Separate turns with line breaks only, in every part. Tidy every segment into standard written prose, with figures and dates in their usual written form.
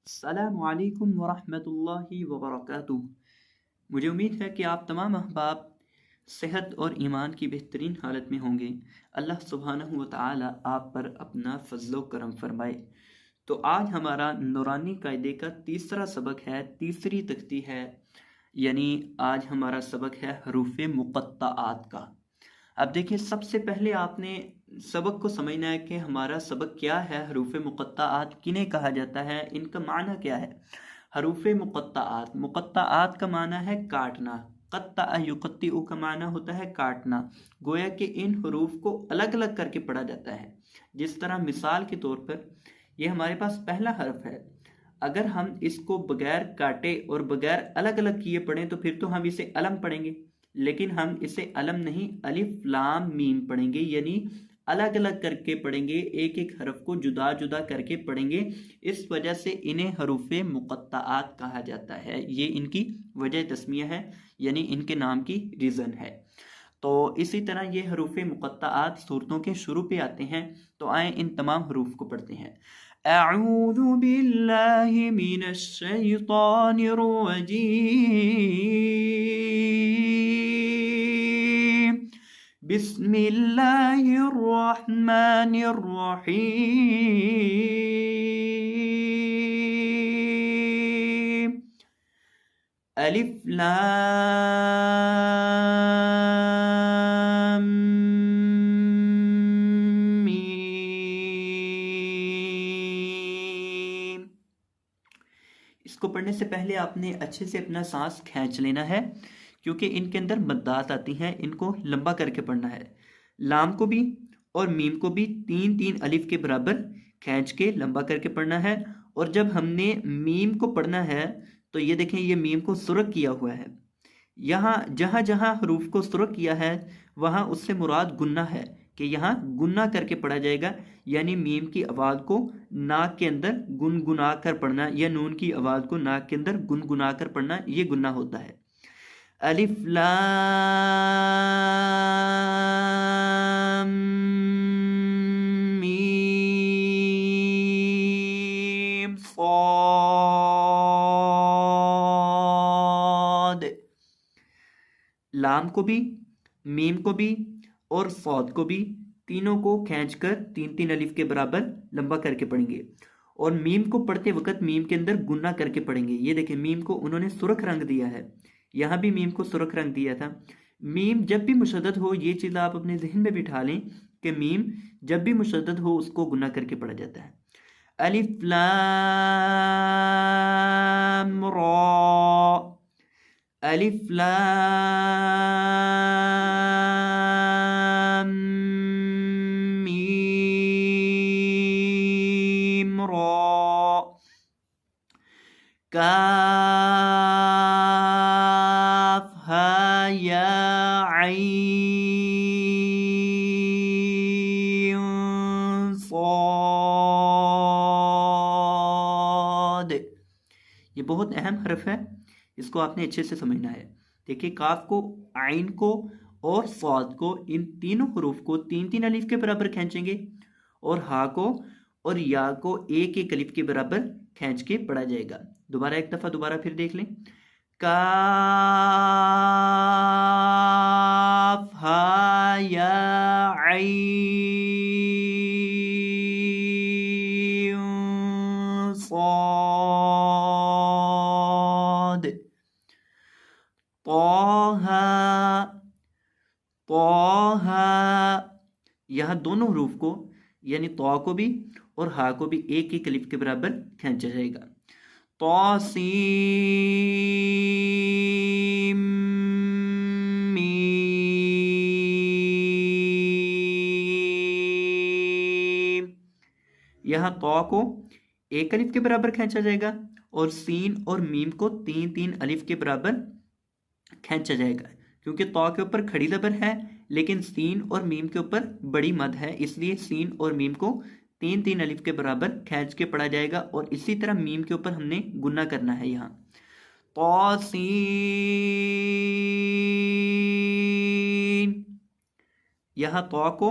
السلام علیکم ورحمۃ اللہ وبرکاتہ۔ مجھے امید ہے کہ آپ تمام احباب صحت اور ایمان کی بہترین حالت میں ہوں گے۔ اللہ سبحانہ و تعالی آپ پر اپنا فضل و کرم فرمائے۔ تو آج ہمارا نورانی قاعدے کا تیسرا سبق ہے، تیسری تختی ہے، یعنی آج ہمارا سبق ہے حروف مقطعات کا۔ اب دیکھیں، سب سے پہلے آپ نے سبق کو سمجھنا ہے کہ ہمارا سبق کیا ہے، حروف مقطعات کنہیں کہا جاتا ہے، ان کا معنی کیا ہے۔ حروف مقطعات، مقطعات کا معنی ہے کاٹنا، قطع یقطع کا معنی ہوتا ہے کاٹنا، گویا کہ ان حروف کو الگ الگ کر کے پڑھا جاتا ہے۔ جس طرح مثال کے طور پر یہ ہمارے پاس پہلا حرف ہے، اگر ہم اس کو بغیر کاٹے اور بغیر الگ الگ کیے پڑھیں تو پھر تو ہم اسے علم پڑھیں گے، لیکن ہم اسے علم نہیں، الف لام میم پڑھیں گے، یعنی الگ الگ کر کے پڑھیں گے، ایک ایک حرف کو جدا جدا کر کے پڑھیں گے۔ اس وجہ سے انہیں حروف مقطعات کہا جاتا ہے، یہ ان کی وجہ تسمیہ ہے، یعنی ان کے نام کی ریزن ہے۔ تو اسی طرح یہ حروف مقطعات صورتوں کے شروع پہ آتے ہیں، تو آئیں ان تمام حروف کو پڑھتے ہیں۔ اعوذ باللہ من الشیطان الرجیم، بسم اللہ الرحمن الرحیم، الف لام میم۔ اس کو پڑھنے سے پہلے آپ نے اچھے سے اپنا سانس کھینچ لینا ہے، کیونکہ ان کے اندر مدات آتی ہیں، ان کو لمبا کر کے پڑھنا ہے۔ لام کو بھی اور میم کو بھی تین تین الف کے برابر کھینچ کے لمبا کر کے پڑھنا ہے۔ اور جب ہم نے میم کو پڑھنا ہے تو یہ دیکھیں، یہ میم کو سرخ کیا ہوا ہے، یہاں جہاں جہاں حروف کو سرخ کیا ہے وہاں اس سے مراد گنہ ہے، کہ یہاں گنہ کر کے پڑھا جائے گا، یعنی میم کی آواز کو ناک کے اندر گنگنا کر پڑھنا، یا نون کی آواز کو ناک کے اندر گنگنا کر پڑھنا، یہ گنہ ہوتا ہے۔ الف لام میم صاد، لام کو بھی، میم کو بھی اور صاد کو بھی، تینوں کو کھینچ کر تین تین الف کے برابر لمبا کر کے پڑھیں گے۔ اور میم کو پڑھتے وقت میم کے اندر گنہ کر کے پڑھیں گے۔ یہ دیکھیں، میم کو انہوں نے سرخ رنگ دیا ہے، یہاں بھی میم کو سرخ رنگ دیا تھا۔ میم جب بھی مشدد ہو، یہ چیز آپ اپنے ذہن میں بٹھا لیں کہ میم جب بھی مشدد ہو اس کو گنہ کر کے پڑھا جاتا ہے۔ الف لام را، الف لام میم را، کاف ہا یا عین صاد۔ یہ بہت اہم حرف ہے، اس کو آپ نے اچھے سے سمجھنا ہے۔ دیکھیں، کاف کو، عین کو اور صاد کو، ان تینوں حروف کو تین تین الف کے برابر کھینچیں گے، اور ہا کو اور یا کو ایک ایک الف کے برابر کھینچ کے پڑھا جائے گا۔ دوبارہ ایک دفعہ دوبارہ پھر دیکھ لیں، کاف ہا یا عین صاد، طہ، طہ، یہاں دونوں حروف کو، یعنی طا کو بھی اور ہا کو بھی ایک ایک الف کے برابر کھینچا جائے گا۔ طاسیم میم، یہاں طا کو ایک الف کے برابر کھینچا جائے گا، اور سین اور میم کو تین تین الف کے برابر کھینچا جائے گا، کیونکہ طا کے اوپر کھڑی زبر ہے لیکن سین اور میم کے اوپر بڑی مد ہے، اس لیے سین اور میم کو تین تین الف کے برابر کھینچ کے پڑھا جائے گا۔ اور اسی طرح میم کے اوپر ہم نے گنہ کرنا ہے، یہاں طاسین، یہاں طا کو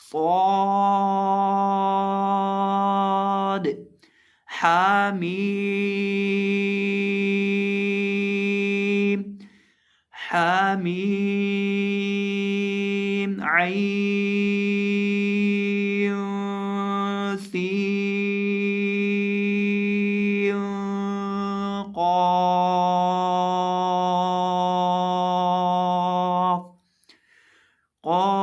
صاد حميم حميم عين سين قاف قاف